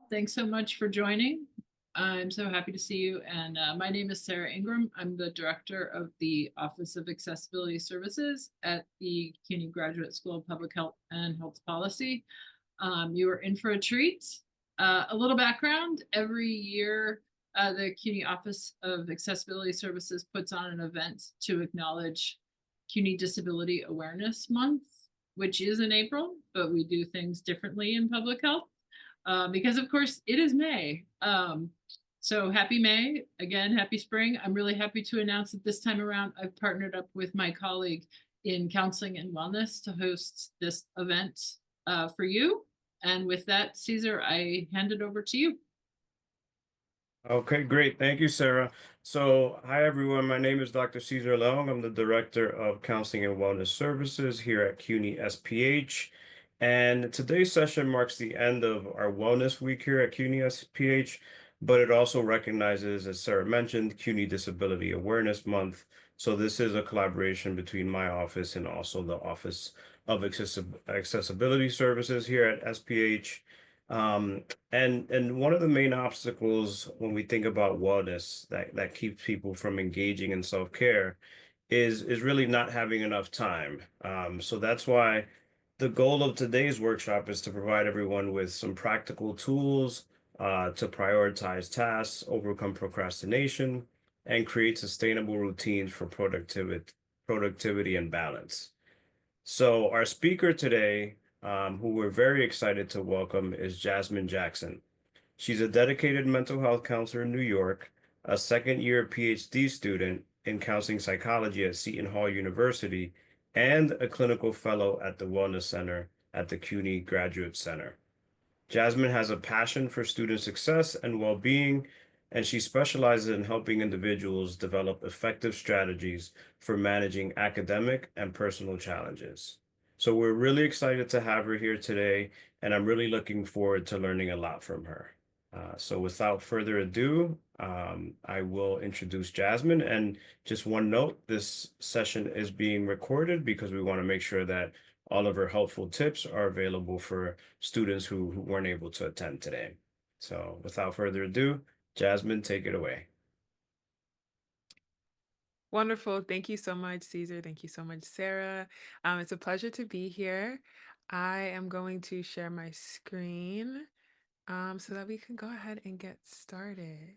Thanks so much for joining. I'm so happy to see you. And my name is Sarah Ingram. I'm the director of the Office of Accessibility Services at the CUNY Graduate School of Public Health and Health Policy. You are in for a treat. A little background, every year, the CUNY Office of Accessibility Services puts on an event to acknowledge CUNY Disability Awareness Month, which is in April, but we do things differently in public health. Because of course it is May. So happy May, again, happy spring. I'm really happy to announce that this time around, I've partnered up with my colleague in counseling and wellness to host this event for you. And with that, Caesar, I hand it over to you. Okay, great. Thank you, Sarah. So, hi everyone. My name is Dr. Cesar Leong. I'm the Director of Counseling and Wellness Services here at CUNY SPH. And today's session marks the end of our Wellness Week here at CUNY SPH, but it also recognizes, as Sarah mentioned, CUNY Disability Awareness Month. So this is a collaboration between my office and also the Office of Accessibility Services here at SPH. And one of the main obstacles when we think about wellness that keeps people from engaging in self-care is really not having enough time. So that's why the goal of today's workshop is to provide everyone with some practical tools to prioritize tasks, overcome procrastination, and create sustainable routines for productivity and balance. So our speaker today, who we're very excited to welcome, is Jasmine Jackson. She's a dedicated mental health counselor in New York, a second-year Ph.D. student in counseling psychology at Seton Hall University, and a clinical fellow at the Wellness Center at the CUNY Graduate Center. Jasmine has a passion for student success and well-being, and she specializes in helping individuals develop effective strategies for managing academic and personal challenges. So we're really excited to have her here today, and I'm really looking forward to learning a lot from her. So without further ado, I will introduce Jasmine. And just one note, this session is being recorded because we want to make sure that all of her helpful tips are available for students who weren't able to attend today. So without further ado, Jasmine, take it away. Wonderful. Thank you so much, Caesar. Thank you so much, Sarah. It's a pleasure to be here. I am going to share my screen so that we can go ahead and get started.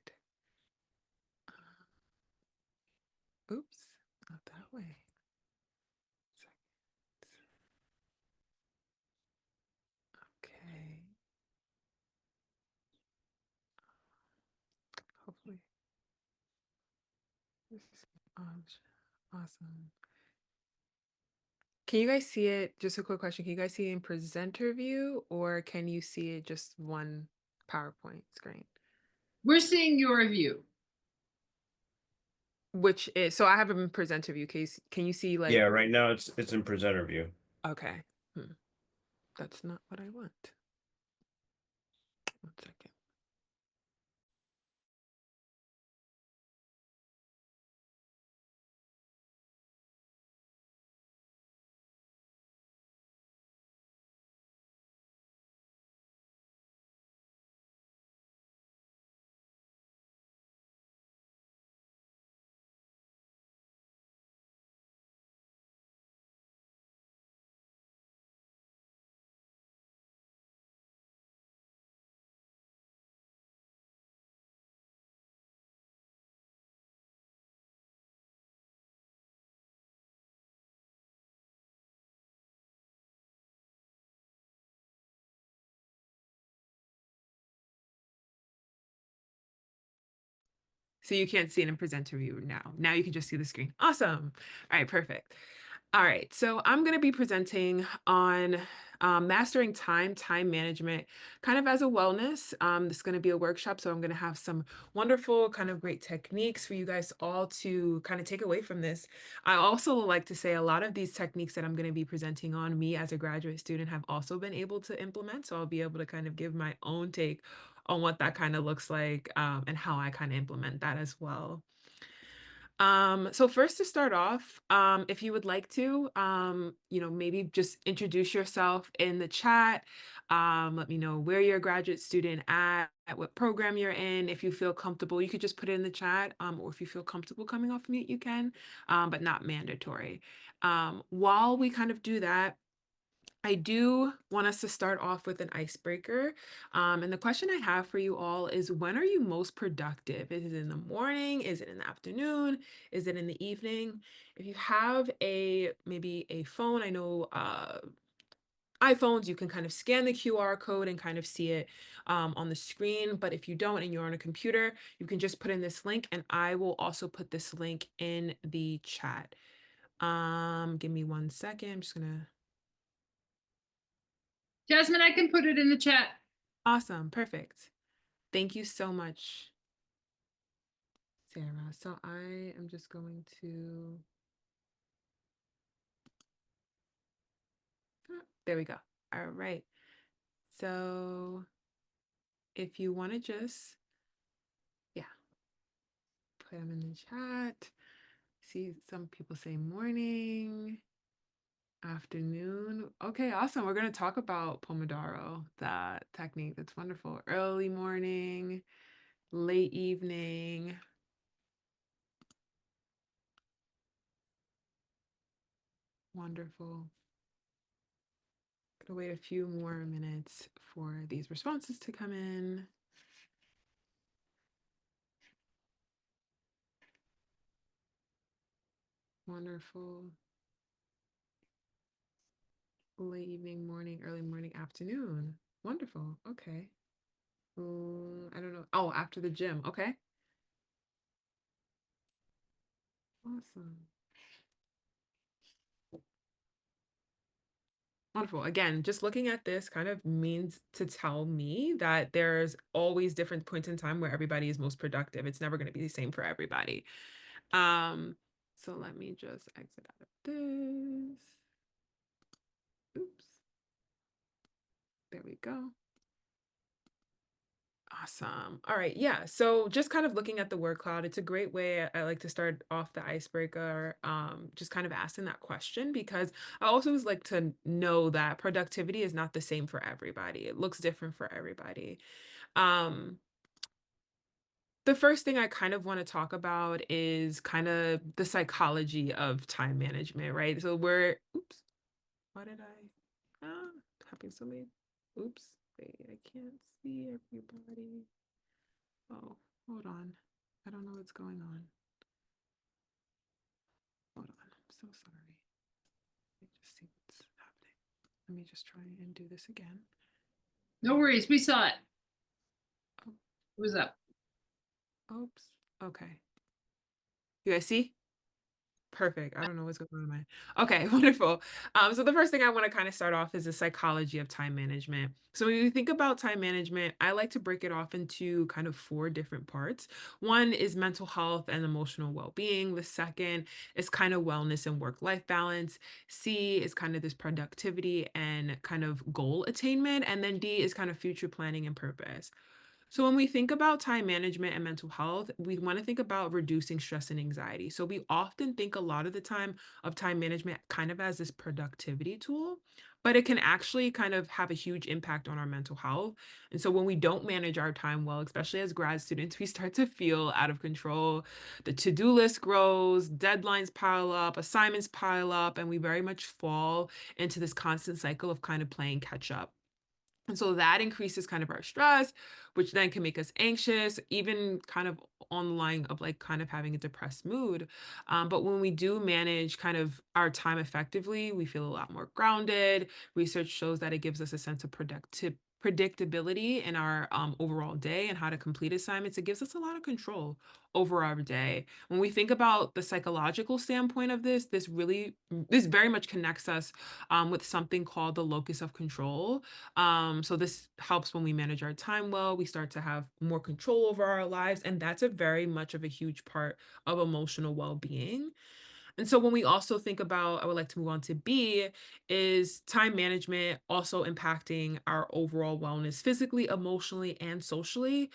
Oops, not that way. Okay. Hopefully. This is awesome. Can you guys see it? Just a quick question. Can you guys see it in presenter view or can you see it just one PowerPoint screen? We're seeing your view. Which is, so I have it in presenter view. Can you see like, Yeah, right now it's in presenter view. okay. That's not what I want. 1 second. So you can't see it in presenter view now. Now you can just see the screen. Awesome. All right, perfect. All right, so I'm going to be presenting on mastering time management, kind of as a wellness. This is going to be a workshop, so I'm going to have some wonderful, kind of great techniques for you guys all to kind of take away from this. I also like to say a lot of these techniques that I'm going to be presenting on, me as a graduate student have also been able to implement, so I'll be able to kind of give my own take on what that kind of looks like and how I kind of implement that as well. So first to start off, if you would like to, maybe just introduce yourself in the chat. Let me know where you're a graduate student at what program you're in. If you feel comfortable, you could just put it in the chat. Or if you feel comfortable coming off mute, you can, but not mandatory. While we kind of do that, I do want us to start off with an icebreaker. And the question I have for you all is, when are you most productive? Is it in the morning? Is it in the afternoon? Is it in the evening? If you have maybe a phone, I know iPhones, you can kind of scan the QR code and kind of see it on the screen. But if you don't and you're on a computer, you can just put in this link, and I will also put this link in the chat. Give me 1 second. I'm just gonna. Jasmine, I can put it in the chat. Awesome, perfect. Thank you so much, Sarah. So I am just going to, there we go. All right. So if you want to just, yeah, put them in the chat. See, some people say morning, afternoon. Okay, awesome. We're going to talk about Pomodoro, that technique. That's wonderful. Early morning, late evening. Wonderful. Gonna wait a few more minutes for these responses to come in. Wonderful. Late evening, morning, early morning, afternoon. Wonderful. Okay. I don't know. Oh, after the gym. Okay. Awesome. Wonderful. Again, just looking at this kind of means to tell me that there's always different points in time where everybody is most productive. It's never going to be the same for everybody. So let me just exit out of this. Oops. There we go. Awesome. All right. Yeah. So just kind of looking at the word cloud, it's a great way. I like to start off the icebreaker, just kind of asking that question, because I also always like to know that productivity is not the same for everybody. It looks different for everybody. Um, the first thing I kind of want to talk about is kind of the psychology of time management, right? So oops, why did happy so many, oops, wait, I can't see everybody. Oh, hold on. I don't know what's going on. Hold on. I'm so sorry. Let me just see what's happening. Let me just try and do this again. No worries, we saw it. Oh, It was up. oops. Okay. You guys see? Perfect. I don't know what's going on in my. Okay, wonderful. So the first thing I want to kind of start off is the psychology of time management. So when you think about time management, I like to break it off into kind of four different parts. One is mental health and emotional well-being. The second is kind of wellness and work-life balance. C is kind of this productivity and kind of goal attainment. And then D is kind of future planning and purpose. So when we think about time management and mental health, we want to think about reducing stress and anxiety. So we often think a lot of the time of time management kind of as this productivity tool, but it can actually kind of have a huge impact on our mental health. And so when we don't manage our time well, especially as grad students, we start to feel out of control. The to-do list grows, deadlines pile up, assignments pile up, and we very much fall into this constant cycle of kind of playing catch up. And so that increases kind of our stress, which then can make us anxious, even kind of on the line of like kind of having a depressed mood. But when we do manage kind of our time effectively, we feel a lot more grounded. Research shows that it gives us a sense of predictability in our overall day and how to complete assignments. It gives us a lot of control over our day. When we think about the psychological standpoint of this very much connects us with something called the locus of control. So this helps when we manage our time well, we start to have more control over our lives, and that's a very much of a huge part of emotional well-being. And so when we also think about, I would like to move on to B, is time management also impacting our overall wellness physically, emotionally, and socially.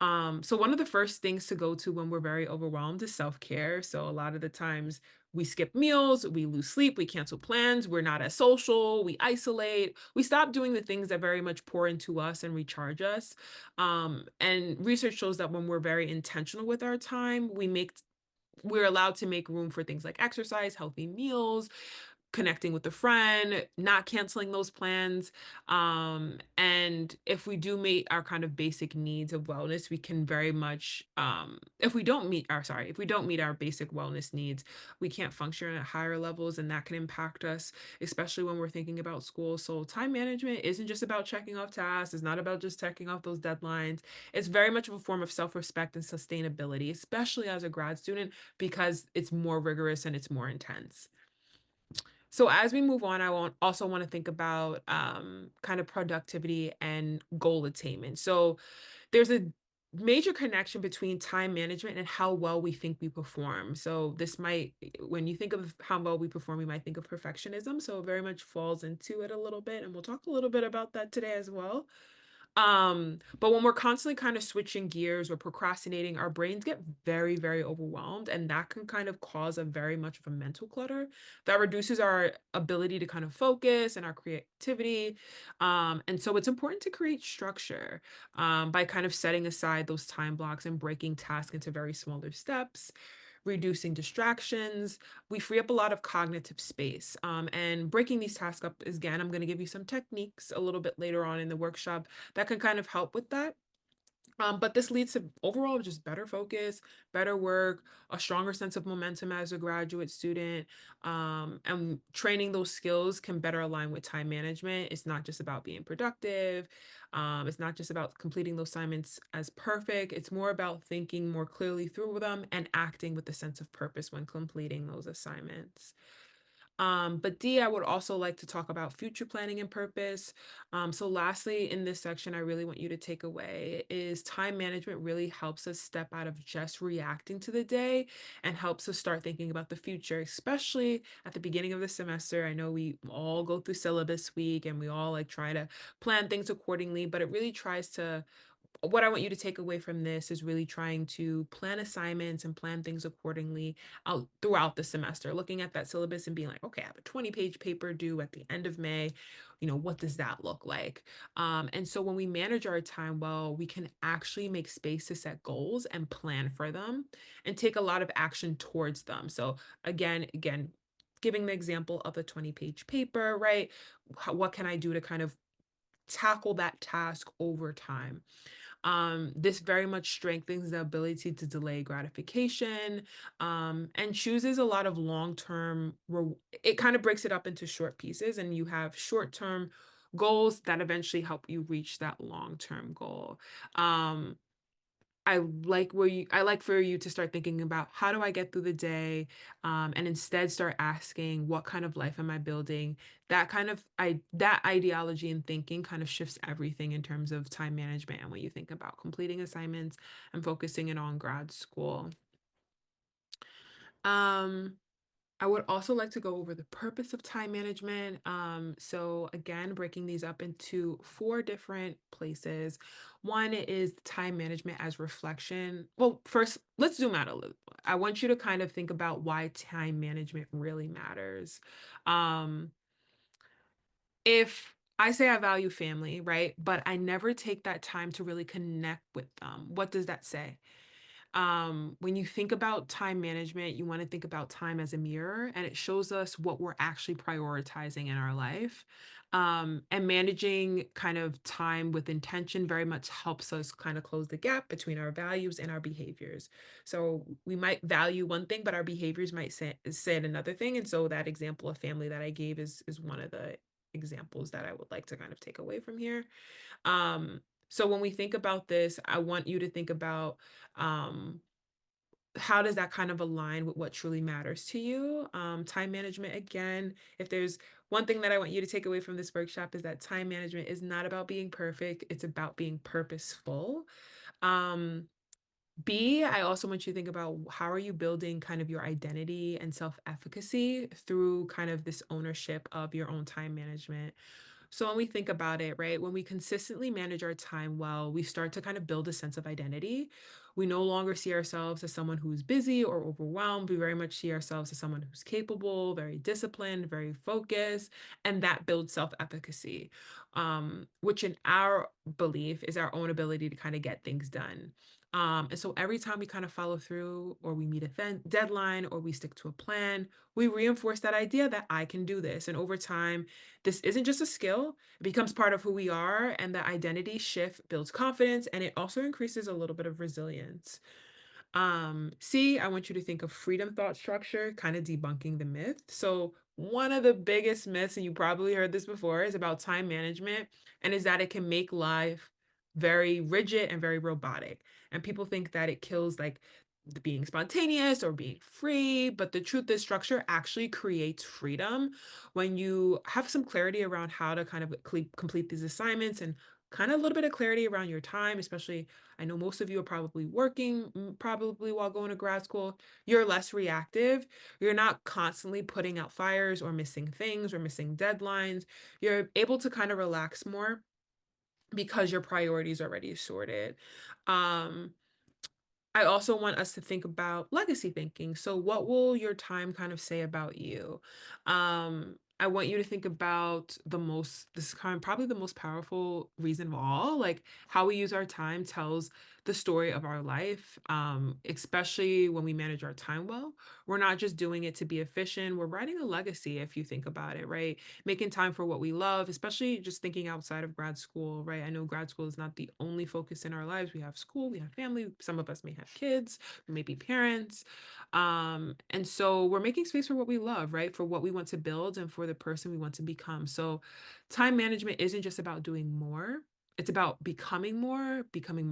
So one of the first things to go to when we're very overwhelmed is self-care. So a lot of the times we skip meals, we lose sleep, we cancel plans, we're not as social, we isolate, we stop doing the things that very much pour into us and recharge us. And research shows that when we're very intentional with our time, we're allowed to make room for things like exercise, healthy meals, connecting with a friend, not canceling those plans. And if we do meet our kind of basic needs of wellness, we can very much, if we don't meet our basic wellness needs, we can't function at higher levels, and that can impact us, especially when we're thinking about school. So time management isn't just about checking off tasks. It's not about just checking off those deadlines. It's very much of a form of self-respect and sustainability, especially as a grad student, because it's more rigorous and it's more intense. So as we move on, also want to think about kind of productivity and goal attainment. So there's a major connection between time management and how well we think we perform. So when you think of how well we perform, you might think of perfectionism. So it very much falls into it a little bit, and we'll talk a little bit about that today as well. But when we're constantly kind of switching gears or procrastinating, our brains get very, very overwhelmed, and that can kind of cause a very much of a mental clutter that reduces our ability to kind of focus and our creativity. And so it's important to create structure by kind of setting aside those time blocks and breaking tasks into very smaller steps, reducing distractions. We free up a lot of cognitive space. And breaking these tasks up is, again, I'm going to give you some techniques a little bit later on in the workshop that can kind of help with that. But this leads to overall just better focus, better work, a stronger sense of momentum as a graduate student. And training those skills can better align with time management. It's not just about being productive. It's not just about completing those assignments as perfect. It's more about thinking more clearly through them and acting with a sense of purpose when completing those assignments. But D, I would also like to talk about future planning and purpose. So lastly, in this section, I really want you to take away is time management really helps us step out of just reacting to the day and helps us start thinking about the future, especially at the beginning of the semester. I know we all go through syllabus week and we all like try to plan things accordingly, but it really tries to what I want you to take away from this is really trying to plan assignments and plan things accordingly out throughout the semester, looking at that syllabus and being like, okay, I have a 20-page paper due at the end of May. What does that look like? And so when we manage our time well, we can actually make space to set goals and plan for them and take a lot of action towards them. So again, giving the example of the 20-page paper, right? What can I do to kind of tackle that task over time? This very much strengthens the ability to delay gratification, and chooses a lot of it kind of breaks it up into short pieces, and you have short-term goals that eventually help you reach that long-term goal. Um, I like for you to start thinking about how do I get through the day, and instead start asking what kind of life am I building. That ideology and thinking kind of shifts everything in terms of time management and when you think about completing assignments and focusing it on grad school. Um, I would also like to go over the purpose of time management. So again, breaking these up into four different places. One is time management as reflection. Well, first, let's zoom out a little. I want you to kind of think about why time management really matters. Um, if I say I value family, right? But I never take that time to really connect with them. What does that say? When you think about time management, you want to think about time as a mirror, and it shows us what we're actually prioritizing in our life. And managing kind of time with intention very much helps us kind of close the gap between our values and our behaviors. So we might value one thing, but our behaviors might say another thing. And so that example of family that I gave is one of the examples that I would like to kind of take away from here. Um, so when we think about this, I want you to think about um, how does that kind of align with what truly matters to you? Time management, again, if there's one thing that I want you to take away from this workshop is that time management is not about being perfect, it's about being purposeful. Um, B, I also want you to think about how are you building kind of your identity and self-efficacy through kind of this ownership of your own time management. So when we think about it, right, when we consistently manage our time well, we start to kind of build a sense of identity. We no longer see ourselves as someone who's busy or overwhelmed. We very much see ourselves as someone who's capable, very disciplined, very focused, and that builds self-efficacy, which in our belief is our own ability to kind of get things done. And so every time we kind of follow through or we meet a deadline or we stick to a plan, we reinforce that idea that I can do this. And over time, this isn't just a skill, it becomes part of who we are. And the identity shift builds confidence and it also increases a little bit of resilience. C, I want you to think of freedom thought structure, kind of debunking the myth. So, one of the biggest myths, and you probably heard this before, is about time management, and is that it can make life very rigid and very robotic. And people think that it kills like being spontaneous or being free, but the truth is, structure actually creates freedom when you have some clarity around how to kind of complete these assignments and kind of a little bit of clarity around your time, especially I know most of you are probably working, probably while going to grad school. You're less reactive. You're not constantly putting out fires or missing things or missing deadlines. You're able to kind of relax more because your priorities are already sorted. Um, I also want us to think about legacy thinking. So, what will your time kind of say about you? I want you to think about this is kind of probably the most powerful reason of all, like how we use our time tells the story of our life, especially when we manage our time well. We're not just doing it to be efficient, we're writing a legacy if you think about it, right? Making time for what we love, especially just thinking outside of grad school, right? I know grad school is not the only focus in our lives. We have school, we have family, some of us may have kids, maybe parents. And so we're making space for what we love, right? For what we want to build and for the person we want to become. So time management isn't just about doing more. It's about becoming more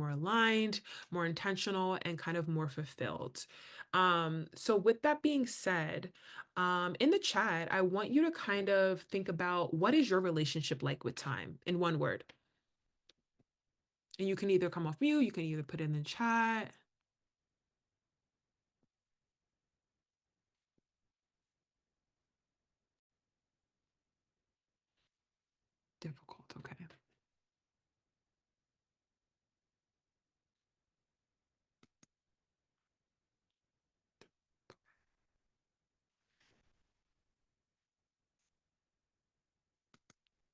aligned, more intentional, and kind of more fulfilled. So with that being said, in the chat, I want you to kind of think about what is your relationship like with time in one word. And you can either come off mute, you can either put it in the chat. Difficult, okay.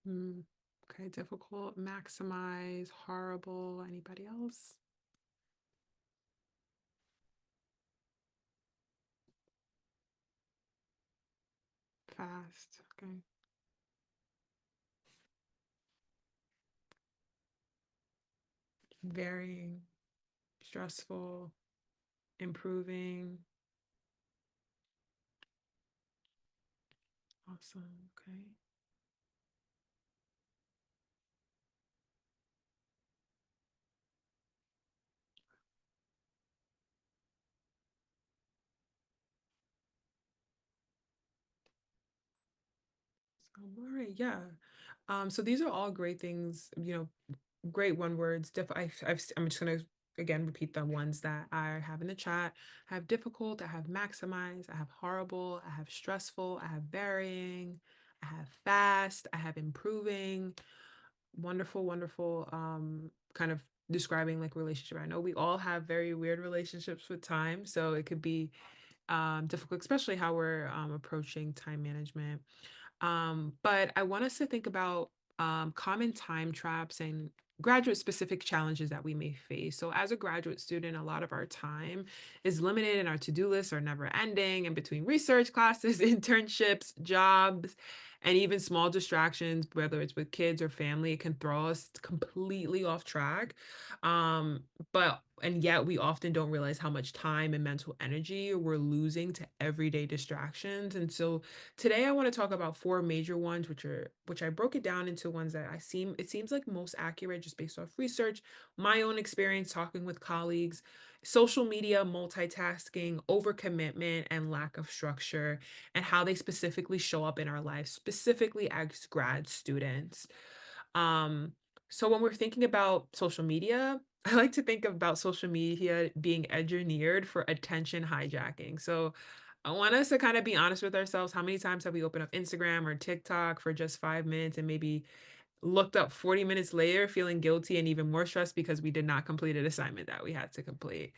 Mm, okay, difficult, maximize, horrible. Anybody else? Fast, okay. Varying, stressful, improving. Awesome, okay. All right, yeah. So these are all great things, great one words. I'm just gonna again repeat the ones that I have in the chat. I have difficult, I have maximize, I have horrible, I have stressful, I have varying, I have fast, I have improving. Wonderful, wonderful. Kind of describing like relationship. I know we all have very weird relationships with time, so it could be difficult, especially how we're approaching time management. But I want us to think about common time traps and graduate specific challenges that we may face. So, as a graduate student, a lot of our time is limited and our to do lists are never ending. And between research classes, internships, jobs, and even small distractions, whether it's with kids or family, it can throw us completely off track. And yet we often don't realize how much time and mental energy we're losing to everyday distractions. And so today I want to talk about four major ones, which I broke it down into ones that it seems like most accurate just based off research, my own experience talking with colleagues, social media, multitasking, overcommitment, and lack of structure, and how they specifically show up in our lives, specifically as grad students. Um, so when we're thinking about social media, I like to think about social media being engineered for attention hijacking. So I want us to kind of be honest with ourselves. How many times have we opened up Instagram or TikTok for just 5 minutes and maybe looked up 40 minutes later feeling guilty and even more stressed because we did not complete an assignment that we had to complete?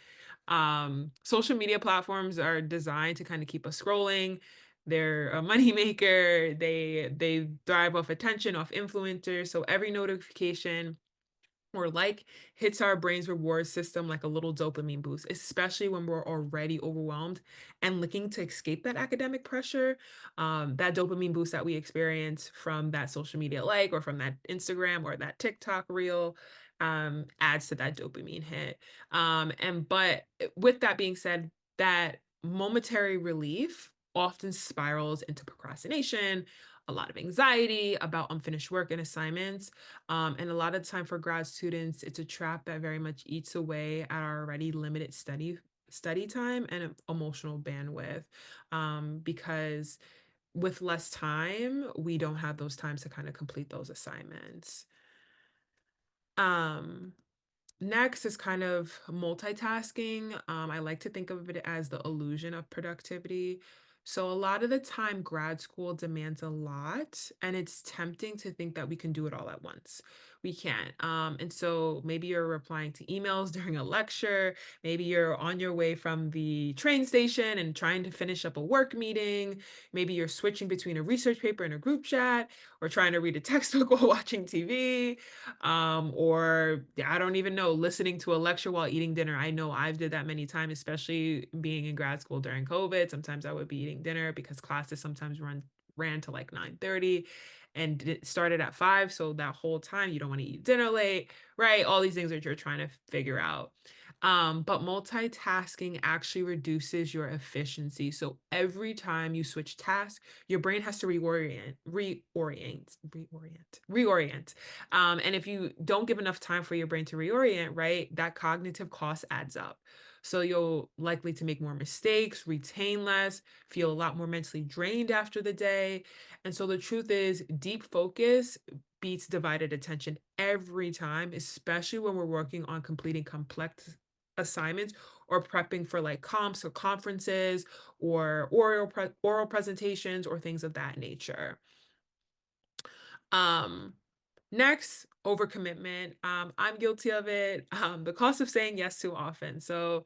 Social media platforms are designed to kind of keep us scrolling. They're a moneymaker. They thrive off attention, off influencers. So every notification or like hits our brain's reward system like a little dopamine boost, especially when we're already overwhelmed and looking to escape that academic pressure. That dopamine boost that we experience from that social media like or from that Instagram or that TikTok reel adds to that dopamine hit. With that being said, that momentary relief often spirals into procrastination, a lot of anxiety about unfinished work and assignments, and a lot of time for grad students, it's a trap that very much eats away at our already limited study time and emotional bandwidth. Because with less time, we don't have those times to kind of complete those assignments. Um, Next is kind of multitasking. I like to think of it as the illusion of productivity. So, a lot of the time, grad school demands a lot, and it's tempting to think that we can do it all at once. We can't. And so, maybe you're replying to emails during a lecture, maybe you're on your way from the train station and trying to finish up a work meeting, maybe you're switching between a research paper and a group chat, or trying to read a textbook while watching TV, or I don't even know, listening to a lecture while eating dinner. I know I've did that many times, especially being in grad school during COVID. Sometimes I would be eating dinner because classes sometimes ran to like 9:30 and it started at 5. So that whole time you don't want to eat dinner late, right? All these things that you're trying to figure out. But multitasking actually reduces your efficiency. So every time you switch tasks, your brain has to reorient. And if you don't give enough time for your brain to reorient, right, that cognitive cost adds up. So you'll likely to make more mistakes, retain less, feel a lot more mentally drained after the day. And so the truth is, deep focus beats divided attention every time, especially when we're working on completing complex assignments or prepping for like comps or conferences or oral presentations or things of that nature. Um, Next, overcommitment. I'm guilty of it. The cost of saying yes too often. So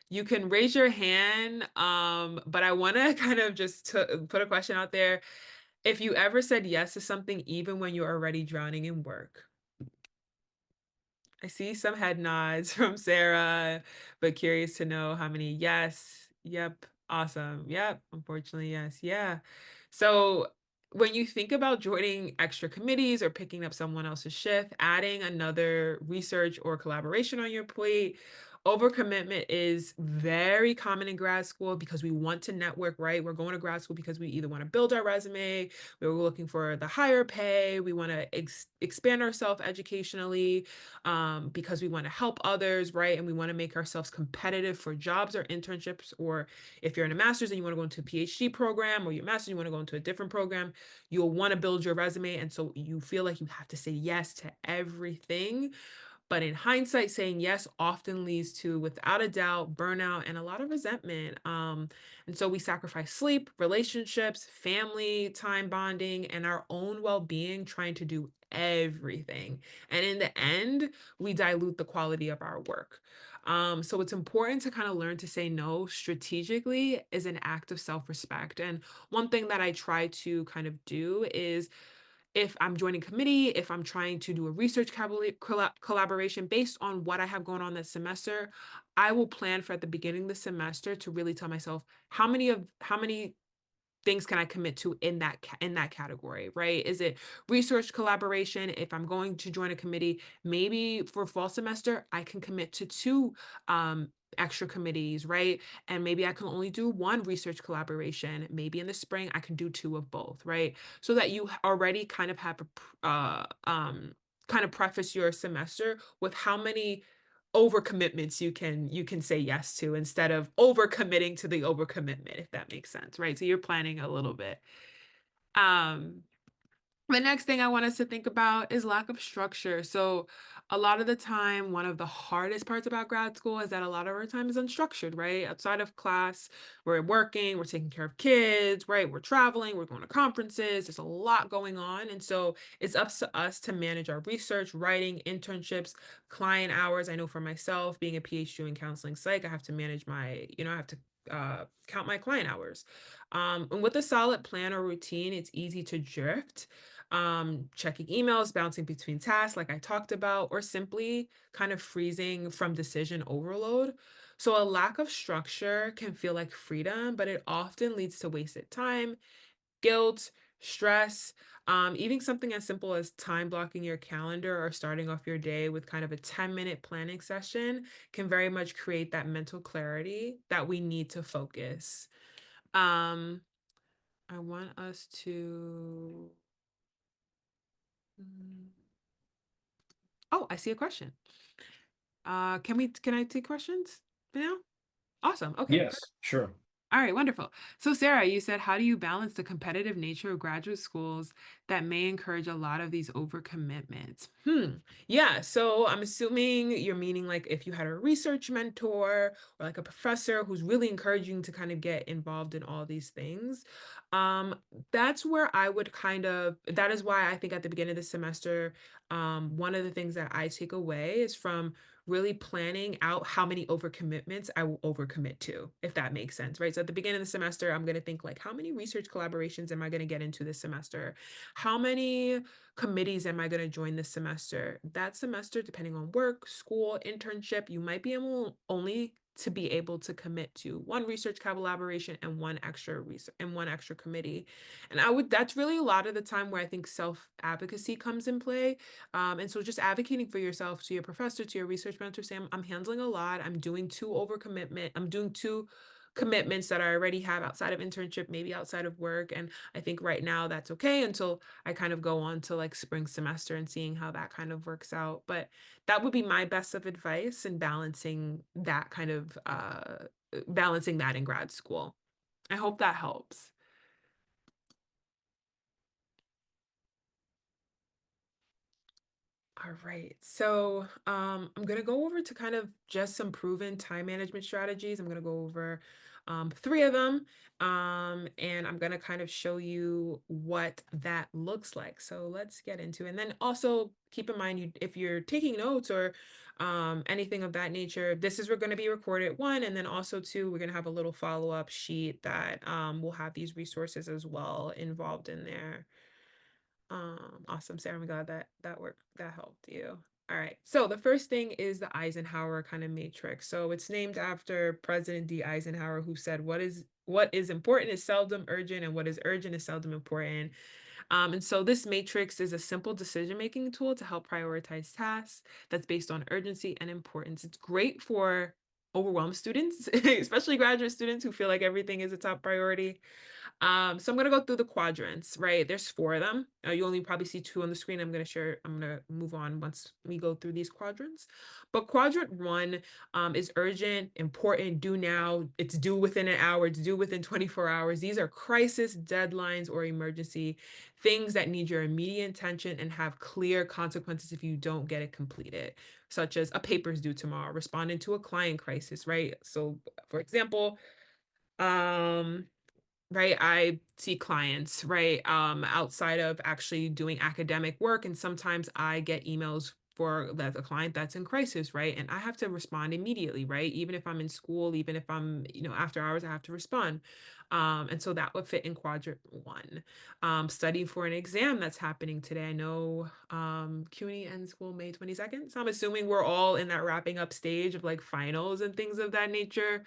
you can raise your hand, but I want to kind of just to put a question out there. If you ever said yes to something, even when you're already drowning in work, I see some head nods from Sarah, but curious to know how many yes. Yep. Awesome. Yep. Unfortunately, yes. Yeah. So when you think about joining extra committees or picking up someone else's shift, adding another research or collaboration on your plate, overcommitment is very common in grad school because we want to network, right? We're going to grad school because we either want to build our resume, we're looking for the higher pay, we want to expand ourselves educationally, because we want to help others, right? And we want to make ourselves competitive for jobs or internships. Or if you're in a master's and you want to go into a PhD program, or your master's, you want to go into a different program, you'll want to build your resume. And so you feel like you have to say yes to everything. But in hindsight, saying yes often leads to, without a doubt, burnout and a lot of resentment. And so we sacrifice sleep, relationships, family time bonding, and our own well being trying to do everything. And in the end, we dilute the quality of our work. So it's important to kind of learn to say no strategically is an act of self respect. And one thing that I try to kind of do is, if I'm joining committee, if I'm trying to do a research collaboration based on what I have going on this semester, I will plan for at the beginning of the semester to really tell myself how many things can I commit to in in that category, right? Is it research collaboration? If I'm going to join a committee, maybe for fall semester, I can commit to two extra committees, right? And maybe I can only do one research collaboration. Maybe in the spring, I can do two of both, right? So that you already kind of have kind of preface your semester with how many overcommitments you can say yes to instead of overcommitting to the overcommitment, if that makes sense, right? So you're planning a little bit. Um, the next thing I want us to think about is lack of structure. So A lot of the time, one of the hardest parts about grad school is that a lot of our time is unstructured, right? Outside of class, we're working, we're taking care of kids, right? We're traveling, we're going to conferences. There's a lot going on. And so it's up to us to manage our research, writing, internships, client hours. I know for myself, being a PhD in counseling psych, I have to manage I have to count my client hours. And with a solid plan or routine, it's easy to drift, checking emails, bouncing between tasks, like I talked about, or simply kind of freezing from decision overload. So, a lack of structure can feel like freedom, but it often leads to wasted time, guilt, stress. Even something as simple as time blocking your calendar or starting off your day with kind of a 10-minute planning session can very much create that mental clarity that we need to focus. Um, I want us to. Mm, Oh, I see a question. Can I take questions now? Awesome. Okay. Yes, sure. All right, wonderful. So, Sarah, you said, how do you balance the competitive nature of graduate schools that may encourage a lot of these overcommitments? Yeah. So, I'm assuming you're meaning like if you had a research mentor or like a professor who's really encouraging to kind of get involved in all these things. Um, that's where I would that is why I think at the beginning of the semester, one of the things that I take away is from really planning out how many overcommitments I will overcommit to, if that makes sense, right? So at the beginning of the semester, I'm going to think like, how many research collaborations am I going to get into this semester? How many committees am I going to join this semester? That semester, depending on work, school, internship, you might be able only to be able to commit to one research collaboration and one extra research and one extra committee. And that's really a lot of the time where I think self advocacy comes in play, and so just advocating for yourself to your professor, to your research mentor, say, I'm handling a lot. I'm doing two commitments that I already have outside of internship, maybe outside of work. And I think right now that's okay until I kind of go on to like spring semester and seeing how that kind of works out. But that would be my best of advice in balancing that in grad school. I hope that helps. All right. So, I'm going to go over to kind of just some proven time management strategies. I'm going to go over three of them, and I'm going to kind of show you what that looks like. So let's get into it. And then also keep in mind, if you're taking notes or anything of that nature, this is we're going to be recorded one, and then also two, we're going to have a little follow-up sheet that will have these resources as well involved in there. Awesome, Sarah. I'm glad that worked. That helped you. All right. So the first thing is the Eisenhower kind of matrix. So it's named after President D. Eisenhower, who said, "What is important is seldom urgent, and what is urgent is seldom important." And so this matrix is a simple decision-making tool to help prioritize tasks that's based on urgency and importance. It's great for overwhelmed students, especially graduate students who feel like everything is a top priority. So I'm gonna go through the quadrants, right? There's four of them. You only probably see two on the screen. I'm gonna move on once we go through these quadrants. But quadrant one is urgent, important, due now. It's due within an hour. It's due within 24 hours. These are crisis deadlines or emergency things that need your immediate attention and have clear consequences if you don't get it completed, such as a paper's due tomorrow, responding to a client crisis, right? So, for example, um right, I see clients, right, outside of actually doing academic work, and sometimes I get emails for that a client that's in crisis, right, and I have to respond immediately, right, even if I'm in school, even if I'm, after hours, I have to respond. And so that would fit in quadrant one. Studying for an exam that's happening today. I know CUNY ends school May 22nd, so I'm assuming we're all in that wrapping up stage of like finals and things of that nature.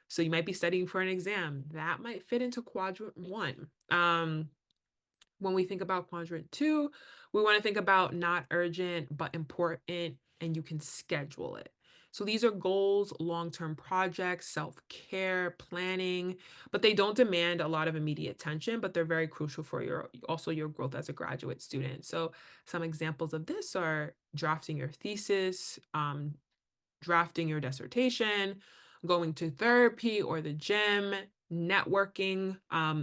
So you might be studying for an exam. That might fit into quadrant one. When we think about quadrant two, we want to think about not urgent, but important, and you can schedule it. So these are goals, long-term projects, self-care, planning, but they don't demand a lot of immediate attention, but they're very crucial for your growth as a graduate student. So some examples of this are drafting your thesis, drafting your dissertation, going to therapy or the gym, networking.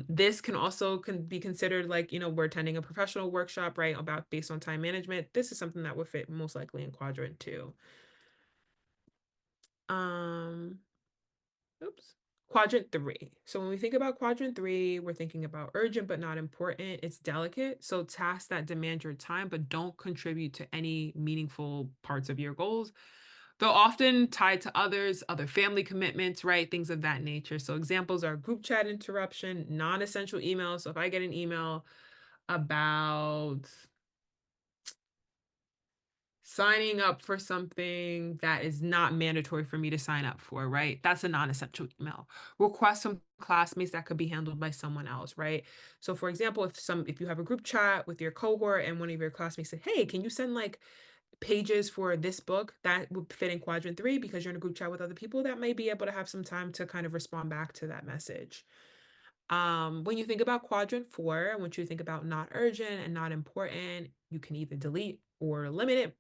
This can also be considered like, we're attending a professional workshop, right, about based on time management. This is something that would fit most likely in quadrant two. Um, Oops. Quadrant three. So when we think about quadrant three, we're thinking about urgent but not important. It's delicate. So tasks that demand your time but don't contribute to any meaningful parts of your goals. They're often tied to others, other family commitments, right? Things of that nature. So examples are group chat interruption, non-essential emails. So if I get an email about signing up for something that is not mandatory for me to sign up for, right? That's a non-essential email. Request from classmates that could be handled by someone else, right? So for example, if you have a group chat with your cohort and one of your classmates said, "Hey, can you send like pages for this book?" That would fit in quadrant three because you're in a group chat with other people that may be able to have some time to kind of respond back to that message. When you think about quadrant four, I want you to think about not urgent and not important. You can either delete or limit it.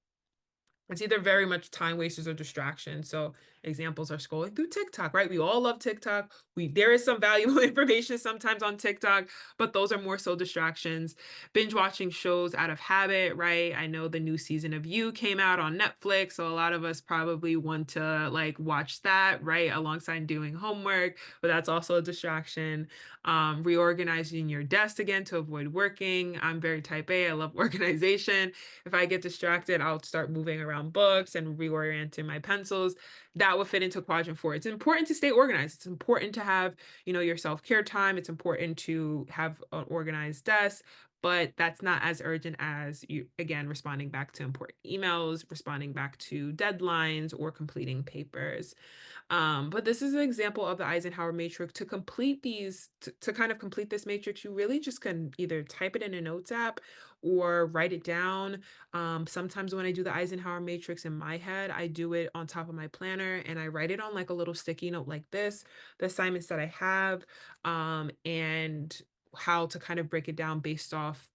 It's either very much time wasters or distraction. So examples are scrolling through TikTok, right? We all love TikTok. There is some valuable information sometimes on TikTok, but those are more so distractions. Binge watching shows out of habit, right? I know the new season of You came out on Netflix, so a lot of us probably want to like watch that, right? Alongside doing homework, but that's also a distraction. Reorganizing your desk again to avoid working. I'm very type A. I love organization. If I get distracted, I'll start moving around books and reorienting my pencils. That would fit into quadrant four. It's important to stay organized. It's important to have, your self-care time. It's important to have an organized desk, but that's not as urgent as you, again, responding back to important emails, responding back to deadlines, or completing papers. But this is an example of the Eisenhower matrix. To complete to kind of complete this matrix, you really just can either type it in a notes app or write it down. Sometimes when I do the Eisenhower matrix in my head, I do it on top of my planner and I write it on like a little sticky note like this, the assignments that I have, and how to kind of break it down based off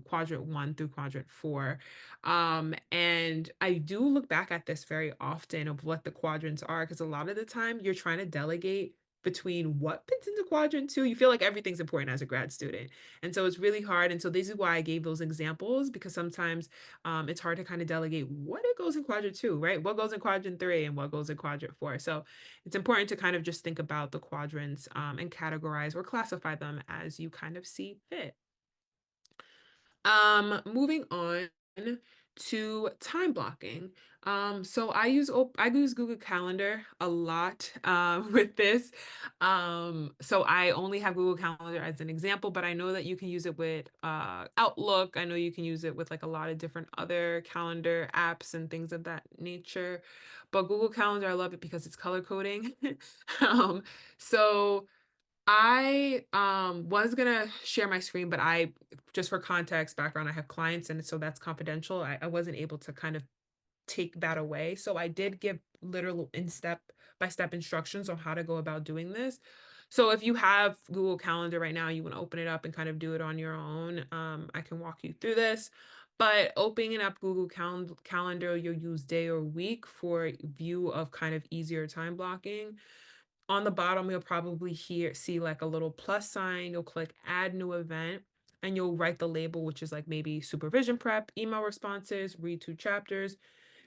quadrant one through quadrant four. And I do look back at this very often of what the quadrants are, because a lot of the time you're trying to delegate between what fits into quadrant two. You feel like everything's important as a grad student. And so it's really hard. And so this is why I gave those examples, because sometimes it's hard to kind of delegate what it goes in quadrant two, right? What goes in quadrant three and what goes in quadrant four. So it's important to kind of just think about the quadrants and categorize or classify them as you kind of see fit. Moving on to time blocking. So I use Google Calendar a lot with this. So I only have Google Calendar as an example, but I know that you can use it with Outlook. I know you can use it with like a lot of different other calendar apps and things of that nature. But Google Calendar, I love it because it's color coding. um, so I was gonna share my screen, but I just for context background, I have clients and so that's confidential. I wasn't able to kind of take that away. So I did give literal in step by step instructions on how to go about doing this. So if you have Google Calendar right now, you want to open it up and kind of do it on your own. I can walk you through this. But opening up Google Calendar, you'll use day or week for view of kind of easier time blocking. On the bottom, you'll probably see like a little plus sign. You'll click add new event and you'll write the label, which is like maybe supervision prep, email responses, read 2 chapters.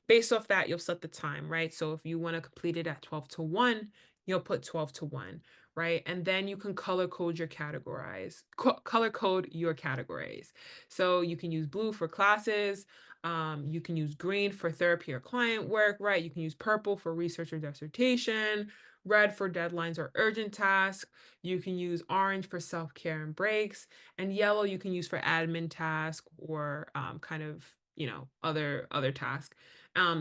Based off that, you'll set the time, right? So if you want to complete it at 12 to 1, you'll put 12 to 1, right? And then you can color code your categories. So you can use blue for classes, you can use green for therapy or client work, right? You can use purple for research or dissertation, red for deadlines or urgent tasks. You can use orange for self-care and breaks, and yellow you can use for admin task or kind of, other tasks.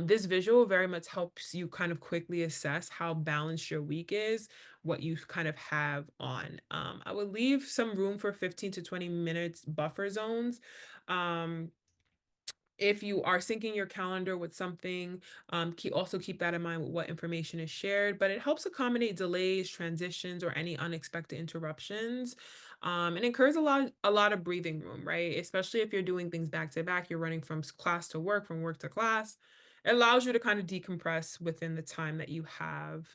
This visual very much helps you kind of quickly assess how balanced your week is, what you kind of have on. I would leave some room for 15 to 20 minutes buffer zones. Um, if you are syncing your calendar with something, keep that in mind with what information is shared, but it helps accommodate delays, transitions, or any unexpected interruptions. And encourages a lot of breathing room, right? Especially if you're doing things back to back, you're running from class to work, from work to class. it allows you to kind of decompress within the time that you have.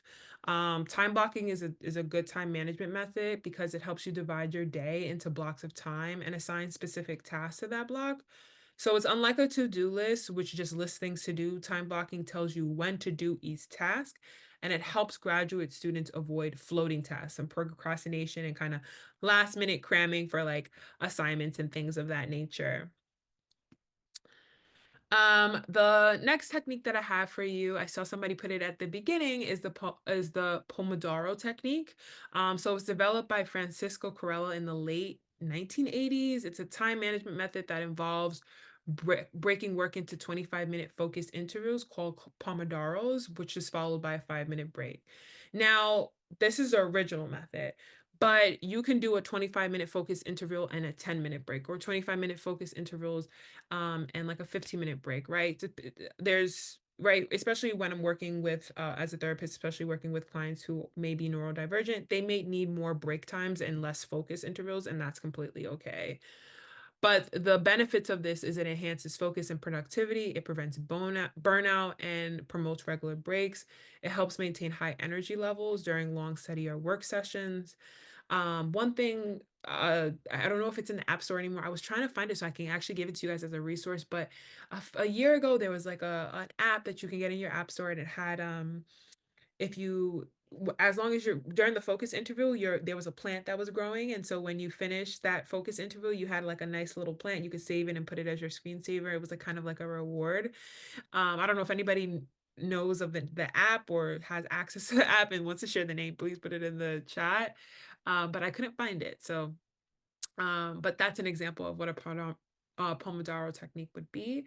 Time blocking is a good time management method because it helps you divide your day into blocks of time and assign specific tasks to that block. So it's unlike a to-do list, which just lists things to do. Time blocking tells you when to do each task, and it helps graduate students avoid floating tasks and procrastination and kind of last minute cramming for like assignments and things of that nature. The next technique that I have for you, I saw somebody put it at the beginning, is the Pomodoro technique. So it was developed by Francisco Corella in the late 1980s. It's a time management method that involves breaking work into 25-minute focused intervals called Pomodoros, which is followed by a 5-minute break. Now, this is the original method. But you can do a 25-minute focus interval and a 10-minute break, or 25-minute focus intervals and like a 15-minute break, right? There's right, especially when I'm working with as a therapist, especially working with clients who may be neurodivergent, they may need more break times and less focus intervals, and that's completely okay. But the benefits of this is it enhances focus and productivity, it prevents burnout and promotes regular breaks. It helps maintain high energy levels during long study or work sessions. One thing, I don't know if it's in the App Store anymore. I was trying to find it so I can actually give it to you guys as a resource, but a year ago there was like an app that you can get in your App Store, and it had if you as long as you're during the focus interval, there was a plant that was growing, and so when you finished that focus interval, you had like a nice little plant. You could save it and put it as your screensaver. It was like kind of like a reward. I don't know if anybody knows of the app or has access to the app and wants to share the name, please put it in the chat. But I couldn't find it. So, but that's an example of what a Pomodoro technique would be.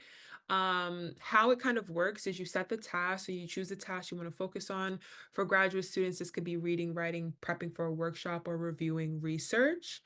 How it kind of works is you set the task, so you choose the task you want to focus on. For graduate students, this could be reading, writing, prepping for a workshop, or reviewing research.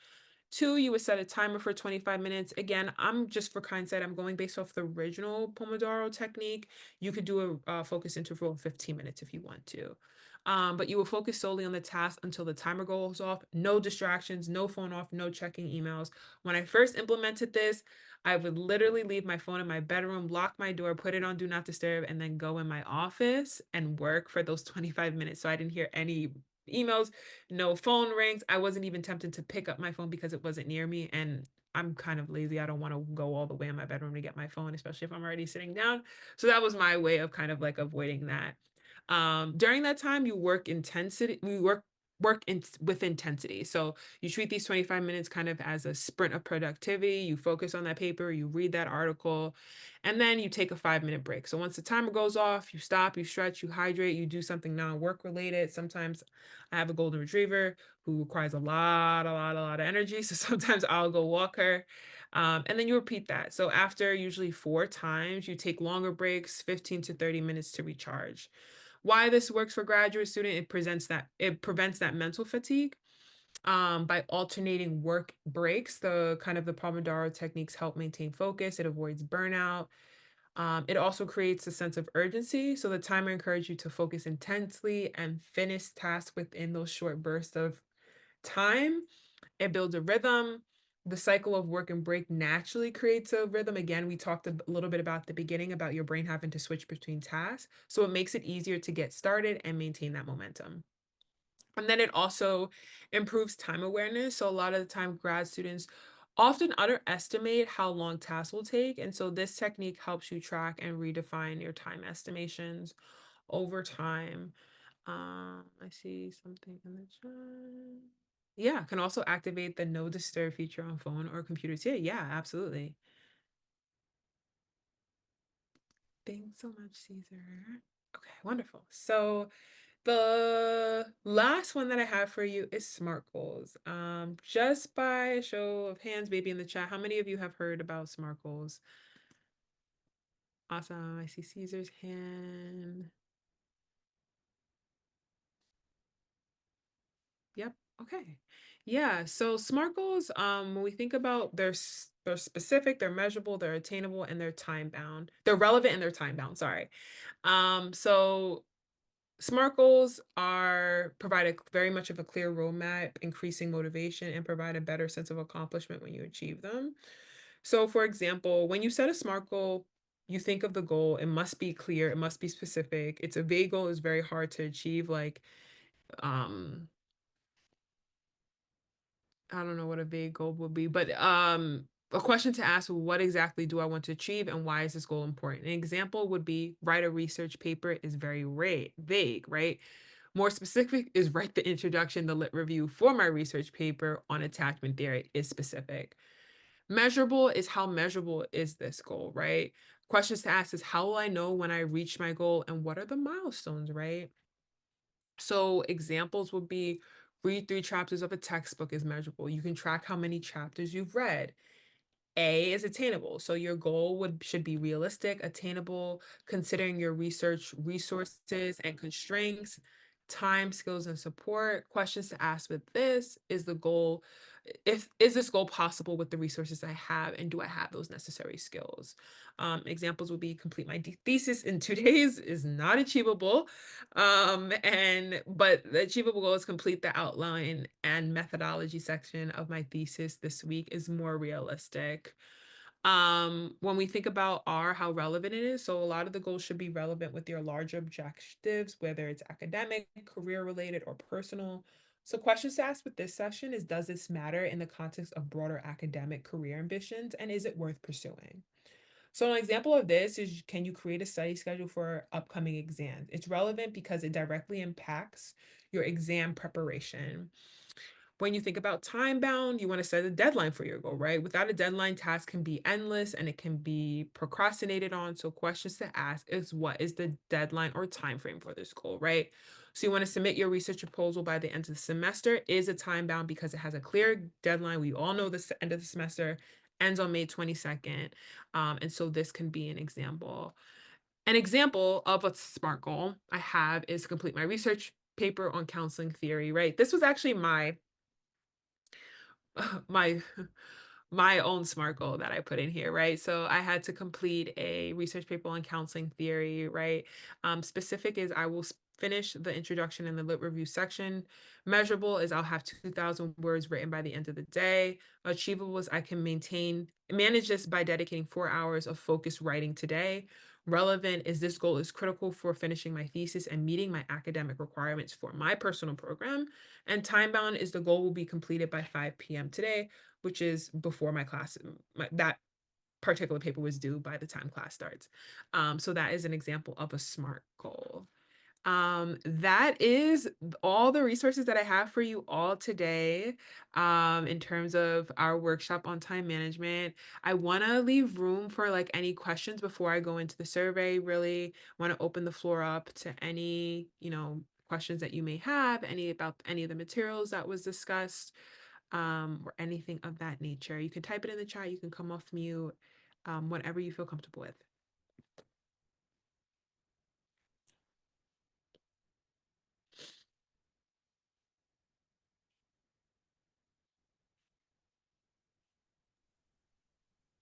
Two, you would set a timer for 25 minutes. Again, I'm just for hindsight, I'm going based off the original Pomodoro technique. You could do a focus interval of 15 minutes if you want to. But you will focus solely on the task until the timer goes off. No distractions, no phone off, no checking emails. When I first implemented this, I would literally leave my phone in my bedroom, lock my door, put it on do not disturb, and then go in my office and work for those 25 minutes. So I didn't hear any emails, no phone rings. I wasn't even tempted to pick up my phone because it wasn't near me. And I'm kind of lazy. I don't want to go all the way in my bedroom to get my phone, especially if I'm already sitting down. So that was my way of kind of like avoiding that. During that time, you work with intensity. So you treat these 25 minutes kind of as a sprint of productivity. You focus on that paper, you read that article, and then you take a 5-minute break. So once the timer goes off, you stop, you stretch, you hydrate, you do something non-work related. Sometimes I have a golden retriever who requires a lot of energy. So sometimes I'll go walk her. And then you repeat that. So after usually 4 times, you take longer breaks, 15 to 30 minutes to recharge. Why this works for graduate student, it prevents that mental fatigue by alternating work breaks. The Pomodoro techniques help maintain focus. It avoids burnout. It also creates a sense of urgency. So the timer encourages you to focus intensely and finish tasks within those short bursts of time. It builds a rhythm. The cycle of work and break naturally creates a rhythm. Again, we talked a little bit about the beginning about your brain having to switch between tasks. So it makes it easier to get started and maintain that momentum. And then it also improves time awareness. So a lot of the time, grad students often underestimate how long tasks will take. And so this technique helps you track and redefine your time estimations over time. I see something in the chat. Yeah, can also activate the no disturb feature on phone or computers. Yeah, absolutely. Thanks so much, Caesar. Okay, wonderful. So the last one that I have for you is SMART goals. Just by a show of hands, maybe in the chat, how many of you have heard about SMART goals? Awesome. I see Caesar's hand. Yep. Okay. Yeah. So SMART goals, when we think about they're specific, they're measurable, they're attainable, and they're time bound. They're relevant and they're time bound. Sorry. So SMART goals are provide a very much of a clear roadmap, increasing motivation, and provide a better sense of accomplishment when you achieve them. So, for example, when you set a SMART goal, you think of the goal, it must be clear, it must be specific. It's a vague goal is very hard to achieve. Like, um, I don't know what a vague goal would be, but a question to ask, what exactly do I want to achieve and why is this goal important? An example would be write a research paper is very vague, right? More specific is write the introduction, the lit review for my research paper on attachment theory is specific. Measurable is how measurable is this goal, right? Questions to ask is how will I know when I reach my goal and what are the milestones, right? So examples would be read 3 chapters of a textbook is measurable. You can track how many chapters you've read. A is attainable. So your goal should be realistic, attainable, considering your research resources and constraints, time, skills, and support. Questions to ask with this is the goal. If is this goal possible with the resources I have, and do I have those necessary skills? Examples would be complete my thesis in 2 days is not achievable. But the achievable goal is complete the outline and methodology section of my thesis this week is more realistic. When we think about how relevant it is, so a lot of the goals should be relevant with your larger objectives, whether it's academic, career related, or personal. So questions to ask with this session is, does this matter in the context of broader academic career ambitions, and is it worth pursuing? So an example of this is, can you create a study schedule for upcoming exams? It's relevant because it directly impacts your exam preparation. When you think about time bound, you want to set a deadline for your goal, right? Without a deadline, tasks can be endless and it can be procrastinated on. So questions to ask is, what is the deadline or time frame for this goal, right? So you want to submit your research proposal by the end of the semester. Is a time bound because it has a clear deadline. We all know the end of the semester ends on May 22nd. And so this can be an example. An example of a SMART goal I have is complete my research paper on counseling theory, right? This was actually my my own SMART goal that I put in here, right? So I had to complete a research paper on counseling theory, right? Specific is I will finish the introduction and the lit review section. Measurable is I'll have 2,000 words written by the end of the day. Achievable is I can manage this by dedicating 4 hours of focused writing today. Relevant is this goal is critical for finishing my thesis and meeting my academic requirements for my personal program. And time bound is the goal will be completed by 5 p.m. today, which is before my class. That particular paper was due by the time class starts. So that is an example of a SMART goal. That is all the resources that I have for you all today, in terms of our workshop on time management. I want to leave room for like any questions before I go into the survey. Really want to open the floor up to any, questions that you may have, about any of the materials that was discussed, or anything of that nature. You can type it in the chat, you can come off mute, whatever you feel comfortable with.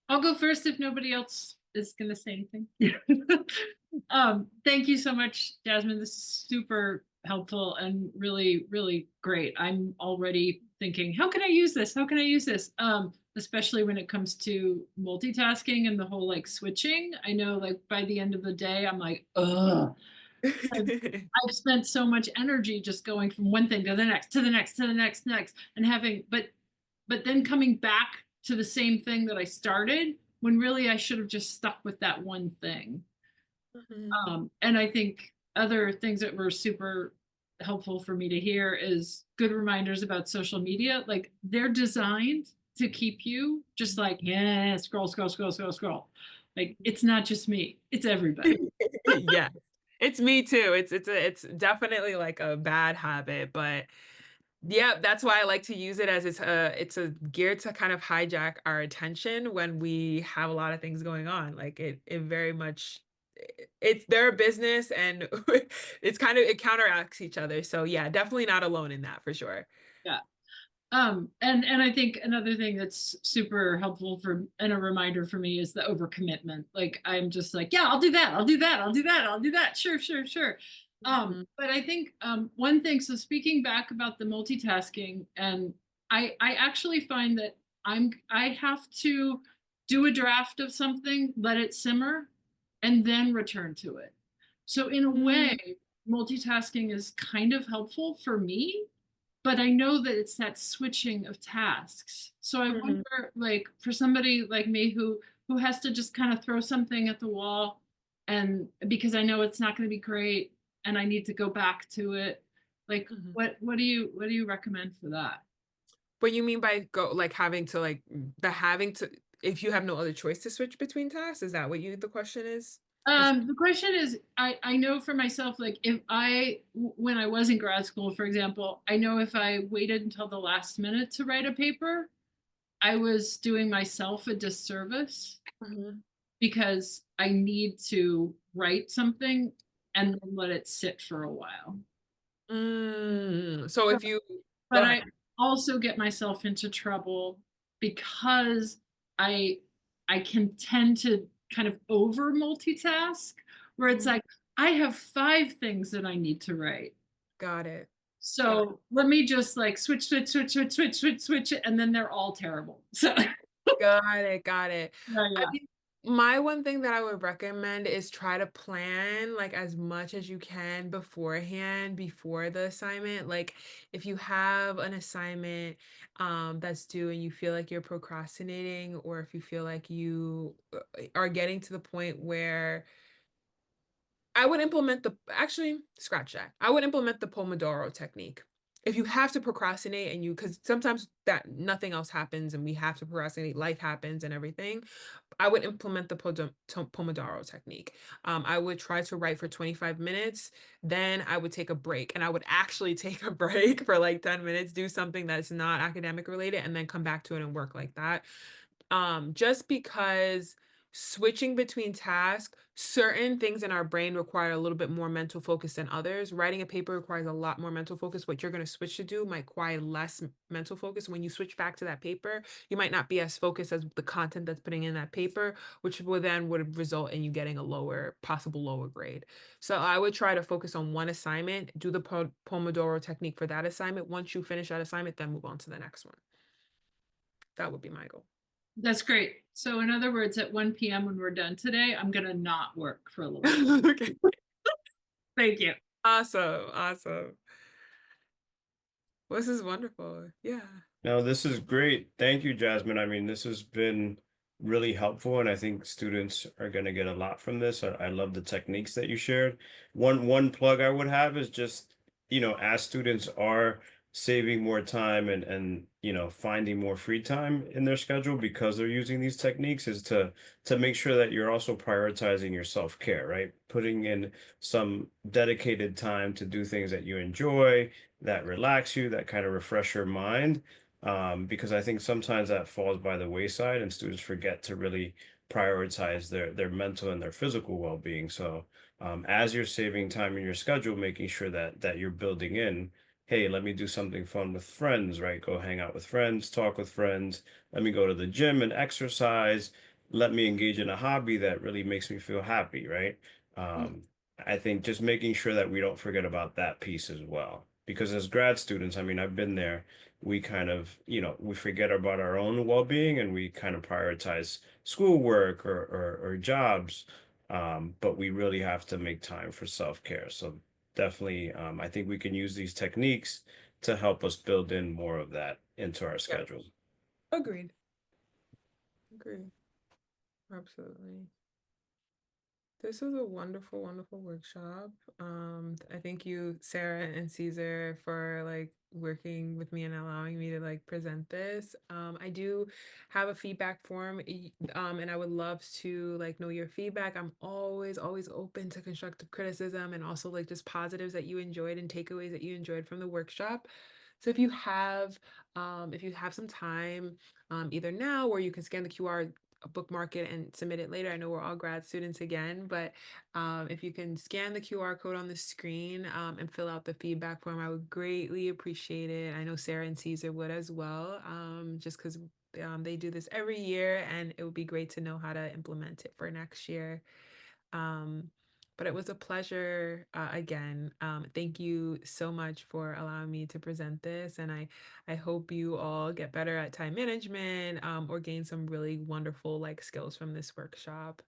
I'll go first if nobody else is going to say anything. Thank you so much, Jasmine. This is super helpful and really, really great. I'm already thinking, how can I use this? How can I use this? Especially when it comes to multitasking and the whole like switching. I know like by the end of the day, I'm like, ugh. I've spent so much energy just going from one thing to the next, to the next, to the next, and having, but then coming back to the same thing that I started when really I should have just stuck with that one thing. And I think other things that were super helpful for me to hear is good reminders about social media. Like they're designed to keep you just like, yeah, scroll, scroll, scroll, scroll, scroll. Like it's not just me, it's everybody. Yeah, it's me too. It's definitely like a bad habit, but yeah, that's why I like to use it as it's a gear to kind of hijack our attention when we have a lot of things going on. Like it very much it's their business and it counteracts each other. So yeah, definitely not alone in that for sure. Yeah. And I think another thing that's super helpful for and a reminder for me is the overcommitment. Like I'm just like, yeah, I'll do that, I'll do that, I'll do that, I'll do that. Sure, sure, sure. Mhm. But I think one thing, so speaking back about the multitasking, and I actually find that I have to do a draft of something, let it simmer, and then return to it. So in a Mm, way, multitasking is kind of helpful for me, but I know that it's that switching of tasks. So I mhm, wonder, like, for somebody like me who has to just kind of throw something at the wall, and because I know it's not going to be great and I need to go back to it, like mhm. what do you recommend for that? What you mean by go like, having to, like, the having to if you have no other choice to switch between tasks? Is that what you the question is? Is The question is, I know for myself, like if when I was in grad school, for example, I know if I waited until the last minute to write a paper, I was doing myself a disservice Mhm. because I need to write something and then let it sit for a while. So But if you go but ahead. I also get myself into trouble because I I can tend to kind of over multitask where it's Mhm. like I have 5 things that I need to write. Got it. Got So let me just like switch, and then they're all terrible. So got it, got it. yeah, I yeah. mean, my one thing that I would recommend is try to plan, like, as much as you can beforehand, before the assignment. Like, if you have an assignment, that's due and you feel like you're procrastinating, or if you feel like you, are getting to the point where I would implement the actually, scratch that. I would implement the Pomodoro technique. If you have to procrastinate and you because sometimes that nothing else happens and we have to procrastinate, life happens and everything. I would implement the Pomodoro technique. I would try to write for 25 minutes, then I would take a break, and I would actually take a break for like 10 minutes, do something that's not academic related, and then come back to it and work like that. Just because switching between tasks, certain things in our brain require a little bit more mental focus than others. Writing a paper requires a lot more mental focus. What you're going to switch to do might require less mental focus. When you switch back to that paper, you might not be as focused as the content that's putting in that paper, which would result in you getting a possible lower grade. So I would try to focus on one assignment, do the Pomodoro technique for that assignment. Once you finish that assignment, then move on to the next one. That would be my goal. That's great. So in other words, at 1 p.m. when we're done today, I'm gonna not work for a little bit. Okay. Thank you. Awesome, awesome. Well, this is wonderful. Yeah. No, this is great. Thank you, Jasmine. I mean, this has been really helpful, and I think students are going to get a lot from this. I love the techniques that you shared. One plug I would have is just, as students are saving more time and finding more free time in their schedule because they're using these techniques, is to make sure that you're also prioritizing your self-care, right? Putting in some dedicated time to do things that you enjoy, that relax you, that kind of refresh your mind, because I think sometimes that falls by the wayside and students forget to really prioritize their mental and their physical well-being. So as you're saving time in your schedule, making sure that you're building in, hey, let me do something fun with friends, right? Go hang out with friends, talk with friends. Let me go to the gym and exercise. Let me engage in a hobby that really makes me feel happy, right? Mm, Um, I think just making sure that we don't forget about that piece as well. Because as grad students, I mean, I've been there, we kind of, we forget about our own well-being and we kind of prioritize schoolwork or jobs. But we really have to make time for self-care. So definitely, I think we can use these techniques to help us build in more of that into our yeah. schedule. Agreed. Agreed. Absolutely. This was a wonderful, wonderful workshop. I thank you, Sarah and Caesar, for like working with me and allowing me to like present this. I do have a feedback form, and I would love to like know your feedback. I'm always, always open to constructive criticism and also like just positives that you enjoyed and takeaways that you enjoyed from the workshop. So if you have some time, either now or you can scan the QR, bookmark it and submit it later. I know we're all grad students again, but if you can scan the QR code on the screen, and fill out the feedback form, I would greatly appreciate it. I know Sarah and Caesar would as well, just because they do this every year, and it would be great to know how to implement it for next year. Um, but it was a pleasure, again. Thank you so much for allowing me to present this, and I hope you all get better at time management, or gain some really wonderful like skills from this workshop.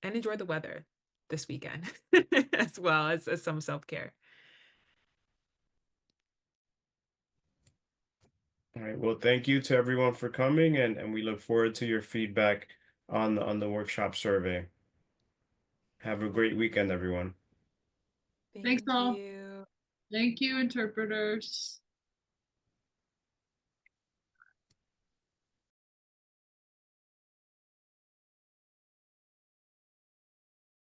and enjoy the weather this weekend as well as some self-care. All right. Well, thank you to everyone for coming, and we look forward to your feedback on the workshop survey. Have a great weekend, everyone. Thanks Thank all. you. Thank you, interpreters.